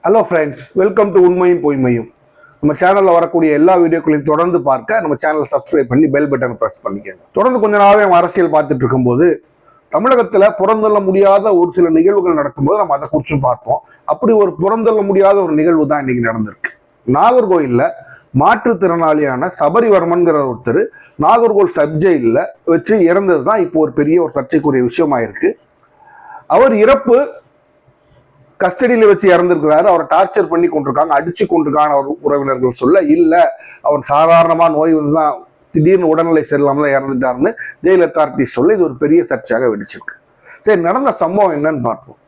Hello friends, welcome to உண்மையும் பொய்மையும். நம்ம சேனலில் வரக்கூடிய எல்லா வீடியோக்களையும் தொடர்ந்து பார்க்க நம்ம சேனலை சப்ஸ்கிரைப் பண்ணி பெல் பட்டன் ப்ரெஸ் பண்ணிக்கோங்க. தொடர்ந்து கொஞ்ச நாளாவே அரசியல் பார்த்துட்டு இருக்கும்போது தமிழகத்தில் புறந்தள்ள முடியாத ஒரு சில நிகழ்வுகள் நடக்கும்போது நம்ம அதை குறித்து பார்ப்போம். அப்படி ஒரு புறந்தள்ள முடியாத ஒரு நிகழ்வு தான் இன்னைக்கு நடந்திருக்கு. நாகர்கோயிலில் மாற்றுத்திறனாளியான சபரிவர்மன்கிற ஒருத்தர் நாகர்கோவில் சப்ஜெயிலில் வச்சு இறந்தது தான் இப்போ ஒரு பெரிய ஒரு சர்ச்சைக்குரிய விஷயமாயிருக்கு. அவர் இறப்பு கஸ்டடியில வச்சு இறந்திருக்கிறாரு. அவரை டார்ச்சர் பண்ணி கொண்டிருக்காங்க, அடிச்சு கொண்டிருக்காங்க. அவர் உறவினர்கள் சொல்ல, இல்ல அவர் சாதாரணமா நோய் வந்துதான் திடீர்னு உடல்நிலை சரியில்லாம தான் இறந்துட்டாருன்னு ஜெயில் அத்தாரிட்டிஸ் சொல்ல இது ஒரு பெரிய சர்ச்சையாக வெடிச்சிருக்கு. சரி, நடந்த சம்பவம் என்னன்னு பார்ப்போம்.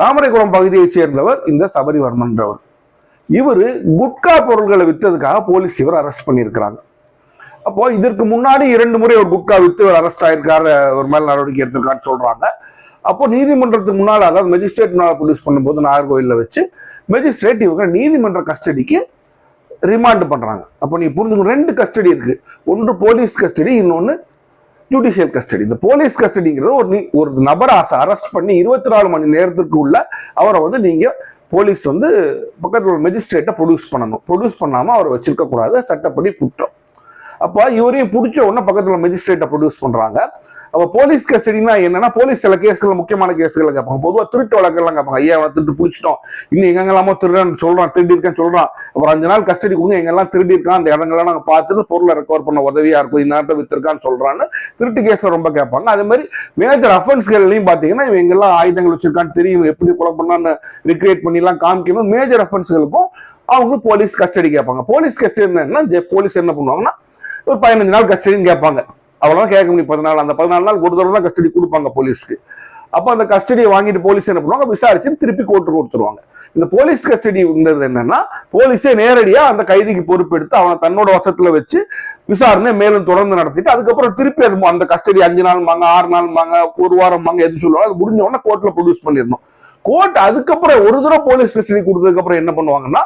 தாமரைக்குளம் பகுதியை சேர்ந்தவர் இந்த சபரிவர்மன்றவர். இவரு குட்கா பொருள்களை விற்றதுக்காக போலீஸ் இவர் அரெஸ்ட் பண்ணியிருக்கிறாங்க. அப்போ இதற்கு முன்னாடி 2 முறை ஒரு குட்கா வித்து ஒரு அரெஸ்ட் ஆயிருக்காரு, ஒரு மேல் நடவடிக்கை எடுத்திருக்கான்னு சொல்றாங்க. அப்போ நீதிமன்றத்துக்கு முன்னால், அதாவது மெஜிஸ்ட்ரேட் முன்னால் ப்ரொடியூஸ் பண்ணும்போது நாகர்கோயிலில் வச்சு மெஜிஸ்ட்ரேட் இவங்க நீதிமன்ற கஸ்டடிக்கு ரிமாண்ட் பண்றாங்க. அப்போ நீ புரிஞ்சுக்கணும், 2 கஸ்டடி இருக்கு. ஒன்று போலீஸ் கஸ்டடி, இன்னொன்று ஜுடிஷியல் கஸ்டடி. இந்த போலீஸ் கஸ்டடிங்கிறது ஒரு நபரை அரெஸ்ட் பண்ணி 24 மணி நேரத்துக்கு உள்ள அவரை நீங்க போலீஸ் பக்கத்தில் உள்ள மெஜிஸ்ட்ரேட்டை ப்ரொடியூஸ் பண்ணணும். ப்ரொடியூஸ் பண்ணாம அவரை வச்சிருக்க கூடாது, சட்டப்படி குற்றம். அப்போ இவரையும் பிடிச்ச உடனே பக்கத்தில் மெஜிஸ்ட்ரேட்டை ப்ரொடியூஸ் பண்றாங்க. அப்போ போலீஸ் கஸ்டடினா என்னன்னா, போலீஸ் சில கேஸ்கள், முக்கியமான கேஸ்களை கேட்பாங்க. பொதுவாக திருட்டு வழக்கெல்லாம் கேட்பாங்க. ஐயா திருட்டு பிடிச்சிட்டோம், இன்னும் எங்கெல்லாமோ திருடன்னு சொல்றான், திருடி இருக்கேன்னு சொல்றான், அப்புறம் 5 நாள் கஸ்டடி கொடுங்க, எங்கெல்லாம் திருடி இருக்கான் அந்த இடங்கள்லாம் நாங்கள் பார்த்துட்டு பொருளை ரெக்கவர் பண்ண உதவியா இருக்கும், இந்நேரத்தை வித்திருக்கான்னு சொல்றான்னு திருட்டு கேஸ்ல ரொம்ப கேட்பாங்க. அதே மாதிரி மேஜர் அஃபென்ஸ்கள்லையும் பார்த்தீங்கன்னா இவங்க எங்கெல்லாம் ஆயுதங்கள் வச்சிருக்கான்னு தெரியும், எப்படி கொலை பண்ணான்னு ரிக்ரியேட் பண்ணிலாம் காமிக்கணும். மேஜர் அஃபென்ஸ்களுக்கும் அவங்க போலீஸ் கஸ்டடி கேட்பாங்க. போலீஸ் கஸ்டடி என்னன்னா, போலீஸ் என்ன பண்ணுவாங்கன்னா ஒரு 15 நாள் கஸ்டடின்னு கேட்பாங்க. அவ்வளவுதான் கேட்க முடியும். 14 அந்த 14 நாள் ஒரு தடவை தான் கஸ்டடி கொடுப்பாங்க போலீஸ்க்கு. அப்போ அந்த கஸ்டடியை வாங்கிட்டு போலீஸ் என்ன பண்ணுவாங்க, விசாரிச்சு திருப்பி கோர்ட்டு கொடுத்துருவாங்க. இந்த போலீஸ் கஸ்டடிங்கிறது என்னன்னா, போலீஸே நேரடியா அந்த கைதிக்கு பொறுப்பெடுத்து அவனை தன்னோட வசத்துல வச்சு விசாரணை மேலும் தொடர்ந்து நடத்திட்டு அதுக்கப்புறம் திருப்பி அது அந்த கஸ்டடி 5 நாள் வாங்க, 6 நாள் வாங்க, 1 வாரம் வாங்க, எது சொல்லுவாங்க, அது முடிஞ்ச உடனே கோர்ட்ல ப்ரொடியூஸ் பண்ணிடணும். கோர்ட் அதுக்கப்புறம் ஒரு தடவை போலீஸ் கஸ்டடி கொடுத்ததுக்கு அப்புறம் என்ன பண்ணுவாங்கன்னா,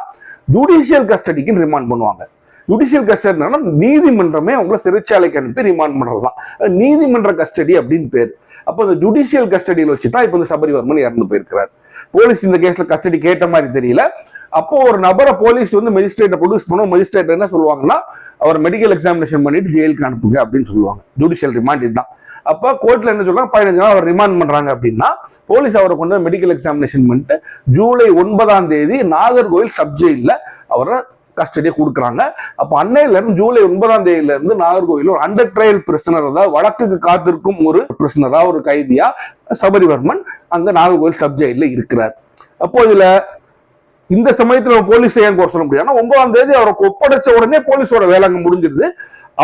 ஜுடிஷியல் கஸ்டடிக்கு ரிமாண்ட் பண்ணுவாங்க. ஜுடிஷியல் கஸ்டடி நீதிமன்றமே அவங்களை சிறைச்சாலைக்கு அனுப்பி ரிமாண்ட் பண்றதுதான் நீதிமன்ற கஸ்டடி அப்படின்னு பேரு. அப்போ இந்த ஜுடிஷியல் கஸ்டடியில் வச்சுதான் இப்போ இந்த சபரிவர்மன் இறந்து போயிருக்கிறார். போலீஸ் இந்த கேஸ்ல கஸ்டடி கேட்ட மாதிரி தெரியல. அப்போ ஒரு நபரை போலீஸ் மெஜிஸ்ட்ரேட்டை ப்ரொடியூஸ் பண்ணுவோம். மெஜிஸ்ட்ரேட் என்ன சொல்லுவாங்கன்னா, அவர் மெடிக்கல் எக்ஸாமினேஷன் பண்ணிட்டு ஜெயிலுக்கு அனுப்புங்க அப்படின்னு சொல்லுவாங்க. ஜுடிஷியல் ரிமாண்ட் இதுதான். அப்போ கோர்ட்ல என்ன சொல்றாங்க, 15 நாள் அவர் ரிமாண்ட் பண்றாங்க அப்படின்னா போலீஸ் அவரை கொண்டு மெடிக்கல் எக்ஸாமினேஷன் பண்ணிட்டு ஜூலை 9 நாகர்கோவில் சப்ஜெயில அவரை கஸ்டடியை கொடுக்குறாங்க. அப்ப அன்னையில இருந்து ஜூலை 9 நாகர்கோவில் ஒரு அண்டர் ட்ரையல் பிரிசனர், அதாவது வழக்குக்கு காத்திருக்கும் ஒரு பிரிசனரா, ஒரு கைதியா சபரிவர்மன் அங்க நாகர்கோவில் சப்ஜெயில இருக்கிறார். அப்போ இதுல இந்த சமயத்துல போலீஸ் ஏன் குறை சொல்ல முடியாது, 9 அவருக்கு ஒப்படைச்ச உடனே போலீஸோட வேலை அங்க முடிஞ்சிருது.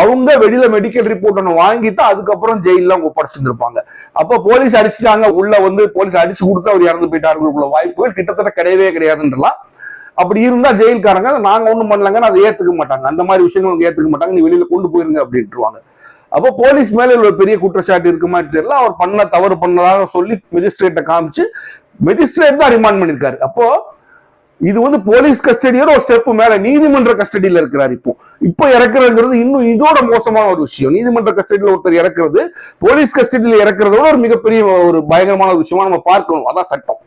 அவங்க வெளியில மெடிக்கல் ரிப்போர்ட் ஒன்று வாங்கிட்டு அதுக்கப்புறம் ஜெயில அவங்க ஒப்படைச்சிருந்திருப்பாங்க. அப்ப போலீஸ் அடிச்சுட்டாங்க, உள்ள போலீஸ் அடிச்சு கொடுத்து அவர் இறந்து போயிட்டாருக்குள்ள வாய்ப்புகள் கிட்டத்தட்ட கிடையவே கிடையாதுன்றலாம். அப்படி இருந்தா ஜெயில்காரங்க நாங்க ஒண்ணும் பண்ணலங்கன்னு அதை ஏத்துக்க மாட்டாங்க. அந்த மாதிரி விஷயங்கள் ஏத்துக்க மாட்டாங்க, நீ வெளியில கொண்டு போயிருங்க அப்படின்ட்டுருவாங்க. அப்போ போலீஸ் மேல ஒரு பெரிய குற்றச்சாட்டு இருக்க மாதிரி தெரியல. அவர் தவறு பண்ணதாக சொல்லி மெஜிஸ்ட்ரேட்டை காமிச்சு மெஜிஸ்ட்ரேட் தான் ரிமாண்ட் பண்ணிருக்காரு. அப்போ இது போலீஸ் கஸ்டடியோட ஒரு ஸ்டெப் மேல நீதிமன்ற கஸ்டடியில இருக்கிறார். இப்போ இறக்குறதுங்கிறது இன்னும் இதோட மோசமான ஒரு விஷயம். நீதிமன்ற கஸ்டடியில ஒருத்தர் இறக்குறது போலீஸ் கஸ்டடியில இறக்குறதோட ஒரு மிகப்பெரிய ஒரு பயங்கரமான ஒரு விஷயமா நம்ம பார்க்கணும். அதான் சட்டம்.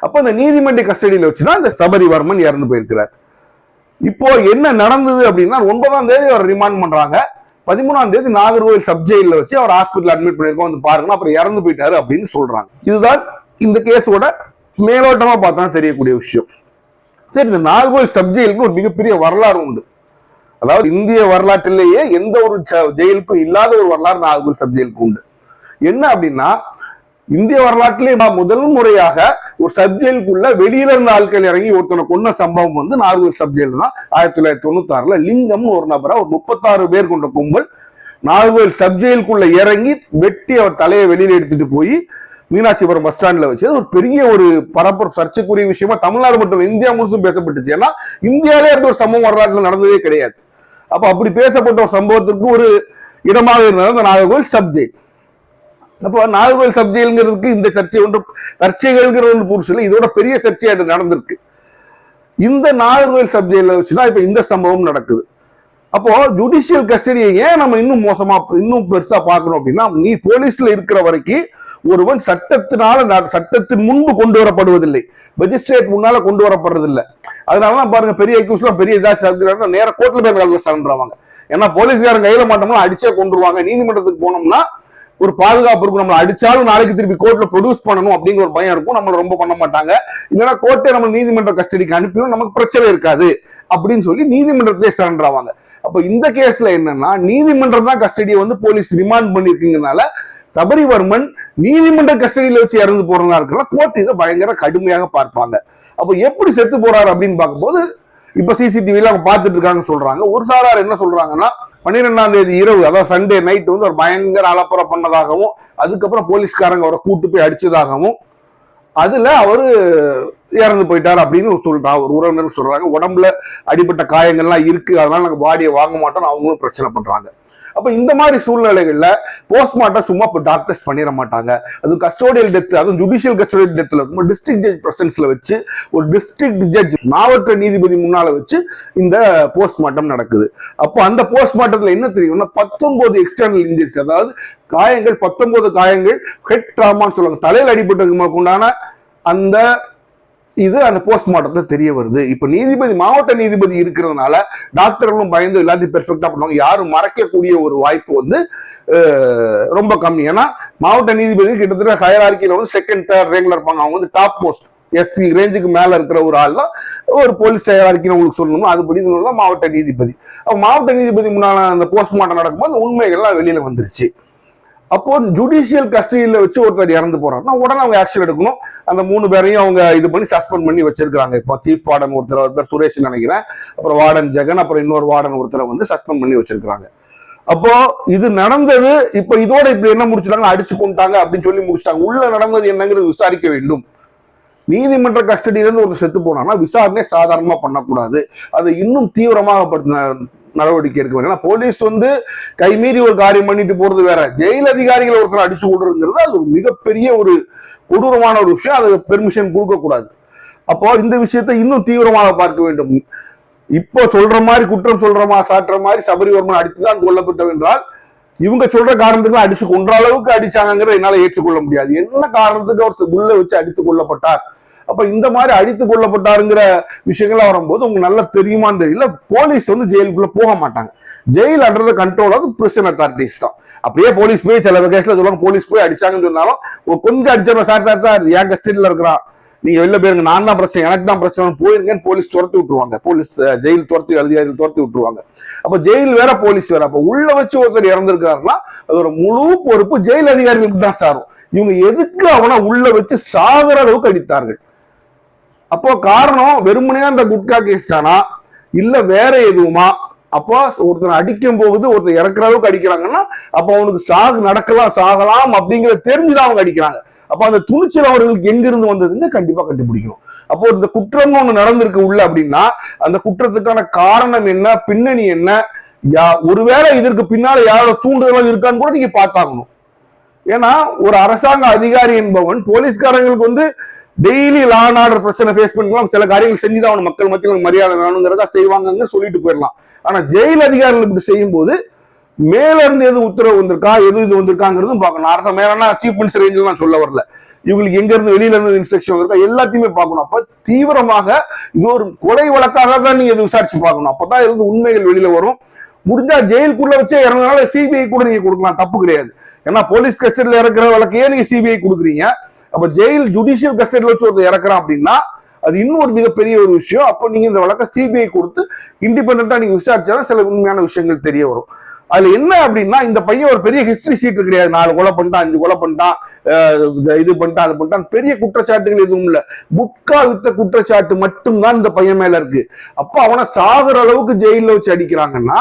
அப்ப இந்த நீதிமன்ற கஸ்டடியில வச்சுதான் இந்த சபரிவர்மன் இறந்து போயிருக்கிறார். இப்போ என்ன நடந்தது அப்படின்னா, 9 அவர் ரிமாண்ட் பண்றாங்க. 13 நாகர்கோவில் சப்ஜெயில வச்சு அவர் ஹாஸ்பிட்டல் அட்மிட் பண்ணிருக்கோம், பாருங்க, அப்புறம் இறந்து போயிட்டாரு அப்படின்னு சொல்றாங்க. இதுதான் இந்த கேஸோட மேலோட்டமா பார்த்தா தெரியக்கூடிய விஷயம். சரி, இந்த நாகர்கோவில் சப்ஜெயிலுக்கு ஒரு மிகப்பெரிய வரலாறு உண்டு. அதாவது இந்திய வரலாற்றிலேயே எந்த ஒரு ஜெயிலுக்கும் இல்லாத ஒரு வரலாறு நாகர்கோவில் சப்ஜெயிலுக்கு உண்டு. என்ன அப்படின்னா, இந்திய வரலாற்றிலே முதல் முறையாக ஒரு சப்ஜெயிலுக்குள்ள வெளியில இருந்த ஆட்கள் இறங்கி ஒருத்தனை கொன்ன சம்பவம் நாகர்கோவில் சப்ஜெயில் தான். 1996 லிங்கம் ஒரு நபரா ஒரு 36 பேர் கொண்ட கும்பல் நாகர்கோவில் சப்ஜெயிலுக்குள்ள இறங்கி வெட்டி அவர் தலையை வெளியில எடுத்துட்டு போய் மீனாட்சிபுரம் பஸ் ஸ்டாண்ட்ல வச்சு ஒரு பெரிய ஒரு பரப்புரை சர்ச்சைக்குரிய விஷயமா தமிழ்நாடு மட்டும் இந்தியா முழுசும் பேசப்பட்டுச்சு. ஏன்னா இந்தியாவிலே அப்படி ஒரு சம்பவம் வரலாற்றுல நடந்ததே கிடையாது. அப்ப அப்படி பேசப்பட்ட ஒரு சம்பவத்திற்கு ஒரு இடமாக இருந்தது அந்த நாகர்கோவில் சப்ஜெயில். அப்போ நாகர்கோவில் சப்ஜெயிலுங்கிறதுக்கு இந்த சர்ச்சைகள்ங்கிற ஒன்று புதுசு, இதோட பெரிய சர்ச்சை நடந்திருக்கு. இந்த நாகர்கோவில் சப்ஜெயில வச்சுதான் இப்ப இந்த சம்பவம் நடக்குது. அப்போ ஜுடிஷியல் கஸ்டடியை ஏன் நம்ம இன்னும் மோசமா இன்னும் பெருசா பார்க்கணும் அப்படின்னா, நீ போலீஸ்ல இருக்கிற வரைக்கும் ஒருவன் சட்டத்தின் முன்பு கொண்டு வரப்படுவதில்லை, மெஜிஸ்ட்ரேட் முன்னால கொண்டு வரப்படுறதில்லை. அதனாலதான் பாருங்க பெரிய அக்யூஸ்லாம் பெரிய இதாக நேர கோர்ட்ல போய் கலந்துறாங்க. ஏன்னா போலீஸ்காரன் கையில மாட்டோம்னா அடிச்சே கொண்டுருவாங்க. நீதிமன்றத்துக்கு போனோம்னா ஒரு பாதுகாப்பு இருக்கும், நம்மளை அடிச்சாலும் நாளைக்கு திருப்பி கோர்ட்ல ப்ரொடியூஸ் பண்ணணும் அப்படிங்கிற ஒரு பயம் இருக்கும், நம்மள ரொம்ப பண்ண மாட்டாங்க. இல்லைன்னா கோர்ட்டே நம்ம நீதிமன்ற கஸ்டடிக்கு அனுப்பிடும், நமக்கு பிரச்சனை இருக்காது அப்படின்னு சொல்லி நீதிமன்றத்திலே சரண்டர் ஆவாங்க. அப்ப இந்த கேஸ்ல என்னன்னா, நீதிமன்றம் தான் கஸ்டடியை வந்து போலீஸ் ரிமாண்ட் பண்ணிருக்கீங்கனால சபரிவர்மன் நீதிமன்ற கஸ்டடியில வச்சு இறந்து போறதா இருக்கலாம், கோர்ட் இதை பயங்கர கடுமையாக பார்ப்பாங்க. அப்ப எப்படி செத்து போறாரு அப்படின்னு பார்க்கும்போது இப்ப சிசிடிவில அவங்க பார்த்துட்டு இருக்காங்க சொல்றாங்க. ஒரு சாரார் என்ன சொல்றாங்கன்னா, 12ஆம் தேதி இரவு, அதாவது சண்டே நைட் வந்து ஒரு பயங்கர அலப்பறை பண்ணதாகவும், அதுக்கப்புறம் போலீஸ்காரங்க அவரை கூட்டு போய் அடிச்சதாகவும், அதுல அவரு இறந்து போயிட்டாரு அப்படின்னு சொல்றாங்க. ஒரு உறவினர் சொல்றாங்க, உடம்புல அடிப்பட்ட காயங்கள்லாம் இருக்கு, அதனால நாங்க பாடியை வாங்க மாட்டோம், அவங்களும் பிரச்சனை பண்றாங்க. அப்ப இந்த மாதிரி சூழ்நிலைகள்ல போஸ்ட்மார்ட்டம் சும்மா டாக்டர்ஸ் பண்ணிட மாட்டாங்க. அது கஸ்டோடியல் டெத், அதுவும் ஜுடிஷியல் கஸ்டோடியல் டெத்ல இருக்கும் டிஸ்ட்ரிக்ட் ஜட்ஜ் பிரசன்ஸ்ல வச்சு, ஒரு டிஸ்ட்ரிக்ட் ஜட்ஜ் மாவட்ட நீதிபதி முன்னால வச்சு இந்த போஸ்ட்மார்ட்டம் நடக்குது. அப்போ அந்த போஸ்ட்மார்ட்டத்துல என்ன தெரியும்னா, 19 எக்ஸ்டர்னல் இன்ஜுரிஸ், அதாவது காயங்கள் 19 காயங்கள், ஹெட் ட்ராமான்னு சொல்லுவாங்க, தலையில் அடிபட்டதுக்கு உண்டான அந்த இது அந்த போஸ்ட்மார்ட்டத்துல தெரிய வருது. இப்ப நீதிபதி மாவட்ட நீதிபதி இருக்கிறதுனால டாக்டர்களும் பயந்து எல்லாத்தையும் பெர்ஃபெக்டா பண்ணுவாங்க. யாரும் மறைக்கக்கூடிய ஒரு வாய்ப்பு வந்து ரொம்ப கம்மி. ஏன்னா மாவட்ட நீதிபதி கிட்டத்தட்ட ஹையரார்க்கில வந்து செகண்ட் தேர்ட் ரேங்க்ல இருப்பாங்க. அவங்க வந்து டாப் மோஸ்ட் எஸ்பி ரேஞ்சுக்கு மேல இருக்கிற ஒரு ஆள் தான் ஒரு போலீஸ் ஹையரார்க்கின்னு உங்களுக்கு சொல்லணும். அதுபடி மாவட்ட நீதிபதி. மாவட்ட நீதிபதி முன்னால அந்த போஸ்ட்மார்ட்டம் நடக்கும்போது உண்மைகள்லாம் வெளியில வந்துருச்சு. அப்போ ஜுடிஷியல் கஸ்டடியில வச்சு ஒருத்தர் இறந்து போறாருன்னா உடனே அவங்க ஆக்ஷன் எடுக்கணும். அந்த 3 பேரையும் அவங்க இது பண்ணி சஸ்பெண்ட் பண்ணி வச்சிருக்காங்க. இப்போ சீஃப் வார்டன் ஒருத்தர், பேர் சுரேஷ் நினைக்கிறேன், அப்புறம் வார்டன் ஜெகன், அப்புறம் இன்னொரு வார்டன் ஒருத்தரை வந்து சஸ்பெண்ட் பண்ணி வச்சிருக்காங்க. அப்போ இது நடந்தது, இப்ப இதோட இப்படி என்ன முடிச்சுட்டாங்க, அடிச்சு கொண்டாங்க அப்படின்னு சொல்லி முடிச்சிட்டாங்க. உள்ள நடந்தது என்னங்கிறது விசாரிக்க வேண்டும். நீதிமன்ற கஸ்டடியிலிருந்து ஒரு செத்து போனான்னா விசாரணை சாதாரணமா பண்ணக்கூடாது, அதை இன்னும் தீவிரமாக நடவடிக்கை எடுக்க வேண்டும். ஏன்னா போலீஸ் வந்து கைமீறி ஒரு காரியம் பண்ணிட்டு போறது வேற, ஜெயில் அதிகாரிகளை ஒருத்தர் அடிச்சு கொடுறதுங்கிறது அது ஒரு மிகப்பெரிய ஒரு கொடூரமான ஒரு விஷயம். அது பெர்மிஷன் கொடுக்க கூடாது. அப்போ இந்த விஷயத்தை இன்னும் தீவிரமாக பார்க்க வேண்டும். இப்போ சொல்ற மாதிரி குற்றம் சொல்ற மாதிரி சாட்டுற மாதிரி சபரிவர்மன் அடித்துதான் கொல்லப்பட்டது என்றால், இவங்க சொல்ற காரணத்துக்கு அடிச்சு கொன்ற அளவுக்கு அடிச்சாங்கிறத என்னால ஏற்றுக்கொள்ள முடியாது. என்ன காரணத்துக்கு அவர் உள்ள வச்சு அடித்துக் கொல்லப்பட்டார், அப்ப இந்த மாதிரி அடித்துக் கொள்ளப்பட்டாருங்கிற விஷயங்கள்லாம் வரும்போது உங்களுக்கு நல்லா தெரியுமான்னு தெரியல. போலீஸ் வந்து ஜெயிலுக்குள்ள போக மாட்டாங்க. Jail under the control of prison authorities தான். அப்படியே போலீஸ் போய் சில கேஸ்ல சொல்லுவாங்க, போலீஸ் போய் அடிச்சாங்கன்னு சொன்னாலும் கொஞ்சம் அடிச்சிடணும், சார் என் கஸ்டடியில இருக்கிறான், நீங்க வெளில போயிருங்க, நான் தான் பிரச்சனை, எனக்கு தான் பிரச்சனை, போயிருங்கன்னு போலீஸ் துரத்தி விட்டுருவாங்க. போலீஸ் ஜெயில் துரத்தி அதிகாரிகள் துரத்தி விட்டுருவாங்க. அப்ப ஜெயில் வேற போலீஸ் வேற. அப்ப உள்ள வச்சு ஒருத்தர் இறந்திருக்காருன்னா அதோட முழு பொறுப்பு ஜெயில் அதிகாரிகளுக்கு தான் சாரும். இவங்க எதுக்கு அவனை உள்ள வச்சு சாகுற அளவுக்கு அடித்தார்கள்? அப்போ காரணம் வெறுமனையா அந்த குட்கா கேஸ் தானா, இல்ல வேற எதுவுமா? அப்போ ஒருத்தர் அடிக்கும் போகுது, ஒருத்தர் இறக்குற அளவுக்கு அடிக்கிறாங்கன்னா அப்ப அவனுக்கு நடக்கலாம் சாகலாம் அப்படிங்கிற தெரிஞ்சுதான் அவங்க அடிக்கிறாங்க. அப்ப அந்த துணிச்சல் அவர்களுக்கு எங்கிருந்து வந்ததுன்னு கண்டிப்பா கண்டுபிடிக்கணும். அப்போ இந்த குற்றம் ஒண்ணு நடந்திருக்கு உள்ள அப்படின்னா அந்த குற்றத்துக்கான காரணம் என்ன, பின்னணி என்ன, ஒருவேளை இதற்கு பின்னால யாரோட தூண்டுதல் இருக்கான்னு கூட நீங்க பார்த்தாகணும். ஏன்னா ஒரு அரசாங்க அதிகாரி என்பவன் போலீஸ்காரங்களுக்கு வந்து டெய்லி லா அண்ட் ஆர்டர் பிரச்சனை ஃபேஸ் பண்ணிக்கலாம், சில காரியங்கள் செஞ்சுதான் அவன் மக்கள் மத்தியில் மரியாதை வேணுங்கிறதா செய்வாங்க சொல்லிட்டு போயிடலாம். ஆனா ஜெயில் அதிகாரிகள் இப்படி செய்யும் போது மேல இருந்து எது உத்தரவு வந்திருக்கா, எது இது வந்திருக்காங்கிறதும் பார்க்கணும். அரசு மேலனா சீஃப் மினிஸ்டர் ரேஞ்சில் நான் சொல்ல வரல, இவங்களுக்கு எங்க இருந்து வெளியில இருந்து இன்ஸ்ட்ரக்ஷன் வந்திருக்கா எல்லாத்தையுமே பார்க்கணும். அப்ப தீவிரமாக இது ஒரு கொலை வழக்காக தான் நீங்க இது விசாரிச்சு பார்க்கணும். அப்பதான் இருந்து உண்மைகள் வெளியில வரும். முடிஞ்சா ஜெயிலுக்குள்ள வச்சே இறந்தனால சிபிஐ கூட நீங்க கொடுக்கலாம், தப்பு கிடையாது. ஏன்னா போலீஸ் கஸ்டடியில இறக்குற வழக்கையே நீங்க சிபிஐ கொடுக்குறீங்க. அப்ப ஜெயில் ஜுடிஷியல் கஸ்டடியில வச்சு ஒருத்தர் இறக்குறான் அப்படின்னா அது இன்னும் ஒரு மிகப்பெரிய ஒரு விஷயம். அப்போ நீங்க இந்த வழக்கை சிபிஐ கொடுத்து இண்டிபெண்டா நீங்க விசாரிச்சாலும் சில உண்மையான விஷயங்கள் தெரிய வரும். அதுல என்ன அப்படின்னா, இந்த பையன் ஒரு பெரிய ஹிஸ்டரி ஷீட் கிடையாது, 4 கொலை பண்ணிட்டான், 5 கொலை பண்ணிட்டான், இது பண்ணிட்டான், அது பண்ணிட்டான், பெரிய குற்றச்சாட்டுகள் எதுவும் இல்ல. குட்கா வித்த குற்றச்சாட்டு மட்டும்தான் இந்த பையன் மேல இருக்கு. அப்ப அவனை சாகுற அளவுக்கு ஜெயில வச்சு அடிக்கிறாங்கன்னா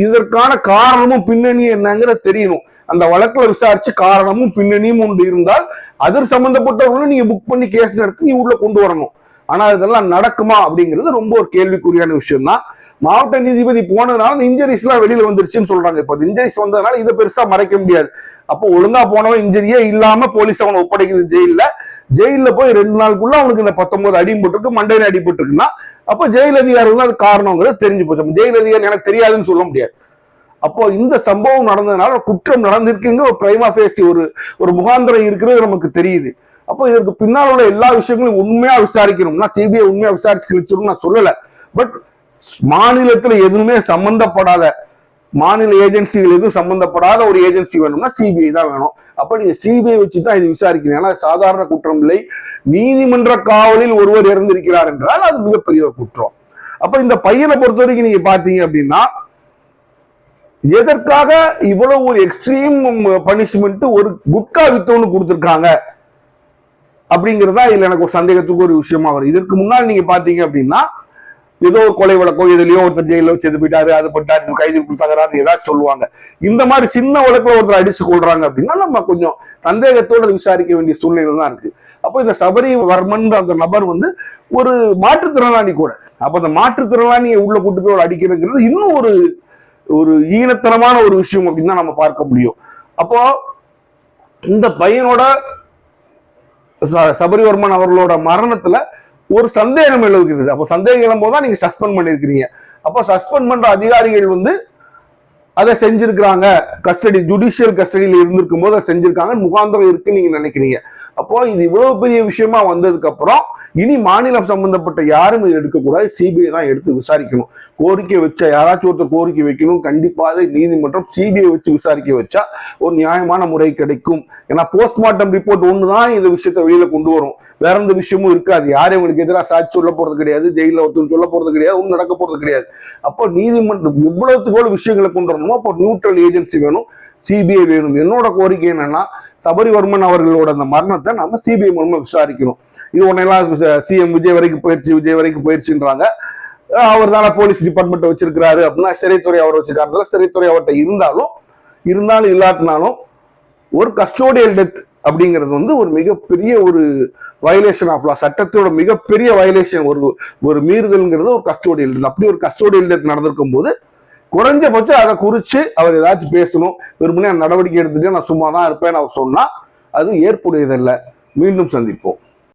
இதற்கான காரணமும் பின்னணியும் என்னங்கிறது தெரியணும். அந்த வழக்குல விசாரிச்சு காரணமும் பின்னணியும் ஒன்று இருந்தால் அதற்கு சம்பந்தப்பட்டவர்களும் நீங்க புக் பண்ணி கேஸ் நடத்தி நீ உள்ள கொண்டு வரணும். ஆனா இதெல்லாம் நடக்குமா அப்படிங்கிறது ரொம்ப ஒரு கேள்விக்குறியான விஷயம் தான். மாவட்ட நீதிபதி போனதுனால இந்த இன்ஜரிஸ் எல்லாம் வெளியில வந்துருச்சுன்னு சொல்றாங்க. இப்ப இன்ஜரிஸ் வந்ததுனால இதை பெருசா மறைக்க முடியாது. அப்போ ஒழுங்கா போனவன் இன்ஜரியே இல்லாம போலீஸ் அவனை ஒப்படைக்குது ஜெயில, ஜெயில போய் 2 நாளுக்குள்ள அவனுக்கு இந்த 19 அடிபட்டு மண்டையில அடிபட்டு இருக்குன்னா அப்ப ஜெயில் அதிகாரி அது காரணங்கிறது தெரிஞ்சு போச்சு. ஜெயில் அதிகாரி எனக்கு தெரியாதுன்னு சொல்ல முடியாது. அப்போ இந்த சம்பவம் நடந்ததுனால குற்றம் நடந்திருக்குங்க ஒரு பிரைமா ஃபேசி ஒரு முகாந்திரம் இருக்கிறது நமக்கு தெரியுது. அப்போ இதற்கு பின்னால் உள்ள எல்லா விஷயங்களையும் உண்மையா விசாரிக்கணும்னா சிபிஐ உண்மையா விசாரிச்சு கழிச்சிடும் நான் சொல்லல. பட் மாநிலத்துல எதுவுமே சம்பந்தப்படாத மாநில ஏஜென்சிகள் எதுவும் சம்பந்தப்படாத ஒரு ஏஜென்சி வேணும்னா சிபிஐ தான் வேணும். அப்ப நீங்க சிபிஐ வச்சுதான் இது விசாரிக்கணும். ஏன்னா சாதாரண குற்றம் இல்லை, நீதிமன்ற காவலில் ஒருவர் இறந்திருக்கிறார் என்றால் அது மிகப்பெரிய ஒரு குற்றம். அப்ப இந்த பையனை பொறுத்த வரைக்கும் நீங்க பாத்தீங்க அப்படின்னா எதற்காக இவ்வளவு ஒரு எக்ஸ்ட்ரீம் பனிஷ்மெண்ட் ஒரு குட்கா வித்தவனு கொடுத்திருக்காங்க அப்படிங்கிறதா இதுல எனக்கு ஒரு சந்தேகத்துக்கு ஒரு விஷயமா வரும். இதற்கு முன்னால் நீங்க பாத்தீங்க அப்படின்னா ஏதோ கொலை வழக்கோ எதுலயோ ஒருத்தர் ஜெயில செத்து போயிட்டாரு, அது பட்டாரு, கைது கொடுத்தாங்கிறாரு ஏதாச்சும் சொல்லுவாங்க. இந்த மாதிரி சின்ன வழக்குல ஒருத்தர் அடிச்சு கொள்றாங்க அப்படின்னா நம்ம கொஞ்சம் சந்தேகத்தோட விசாரிக்க வேண்டிய சூழ்நிலை தான் இருக்கு. அப்போ இந்த சபரிவர்மன் அந்த நபர் ஒரு மாற்றுத்திறனாளி கூட. அப்ப அந்த மாற்றுத்திறனாளியை உள்ள கூட்டு போய் அடிக்கிறதுங்கிறது இன்னும் ஒரு ஈனத்தனமான ஒரு விஷயம் அப்படின்னு தான் நம்ம பார்க்க முடியும். அப்போ இந்த பையனோட சபரிவர்மன் அவர்களோட மரணத்துல ஒரு சந்தேகம் எழுதுகிறது. அப்போ சந்தேகம் எழும்போதுதான் நீங்க சஸ்பெண்ட் பண்ணிருக்கிறீங்க. அப்போ சஸ்பெண்ட் பண்ற அதிகாரிகள் அதை செஞ்சிருக்கிறாங்க, கஸ்டடி ஜுடிஷியல் கஸ்டடியில இருந்திருக்கும் போது அதை செஞ்சிருக்காங்க, முகாந்திரம் இருக்குன்னு நீங்க நினைக்கிறீங்க. அப்போ இது இவ்வளவு பெரிய விஷயமா வந்ததுக்கு அப்புறம் இனி மாநிலம் சம்பந்தப்பட்ட யாரும் இது எடுக்கக்கூடாது, சிபிஐ தான் எடுத்து விசாரிக்கணும். கோரிக்கை வச்சா யாராச்சும் ஒருத்தர் கோரிக்கை வைக்கணும், கண்டிப்பாக நீதிமன்றம் சிபிஐ வச்சு விசாரிக்க வச்சா ஒரு நியாயமான முறை கிடைக்கும். ஏன்னா போஸ்ட்மார்ட்டம் ரிப்போர்ட் ஒண்ணுதான் இந்த விஷயத்த வெளியில கொண்டு வரும், வேற எந்த விஷயமும் இருக்காது. யாரும் உங்களுக்கு எதிராக சாட்சி சொல்ல போறது கிடையாது, ஜெயில ஒருத்தர் சொல்ல போறது கிடையாது, ஒன்றும் நடக்க போறது கிடையாது. அப்போ நீதிமன்றம் இவ்வளவுக்கு விஷயங்களை கொண்டு வரணும். அப்போ நியூட்ரல் ஏஜென்சி வேணும், சிபிஐ வேணும். என்னோட கோரிக்கை என்னன்னா சபரிவர்மன் அவர்களோட அந்த மரணத்தை நம்ம சிபிஐ மூலமா விசாரிக்கணும். இது ஒன்னெல்லாம் சிஎம் விஜய் வரைக்கும் போயிடுச்சுன்றாங்க. அவர் தானே போலீஸ் டிபார்ட்மெண்ட் வச்சிருக்கிறாரு அப்படின்னா சிறைத்துறை அவர் வச்சிருக்காரு. சிறைத்துறை அவர்கிட்ட இருந்தாலும் இல்லாட்டினாலும் ஒரு கஸ்டோடியல் டெத் அப்படிங்கிறது ஒரு மிகப்பெரிய ஒரு வயலேஷன் ஆஃப் லா, சட்டத்தோட மிகப்பெரிய வயலேஷன், ஒரு மீறுதல்ங்கிறது ஒரு கஸ்டோடியல் டெத். அப்படி ஒரு கஸ்டோடியல் டெத் நடந்திருக்கும் போது குறைஞ்சபட்சம் அதை குறிச்சு அவர் ஏதாச்சும் பேசணும். வெறுமனே நடவடிக்கை எடுத்துட்டு நான் சும்மா தான் இருப்பேன் அவர் சொன்னா அது ஏற்புடையதல்ல. மீண்டும் சந்திப்போம்.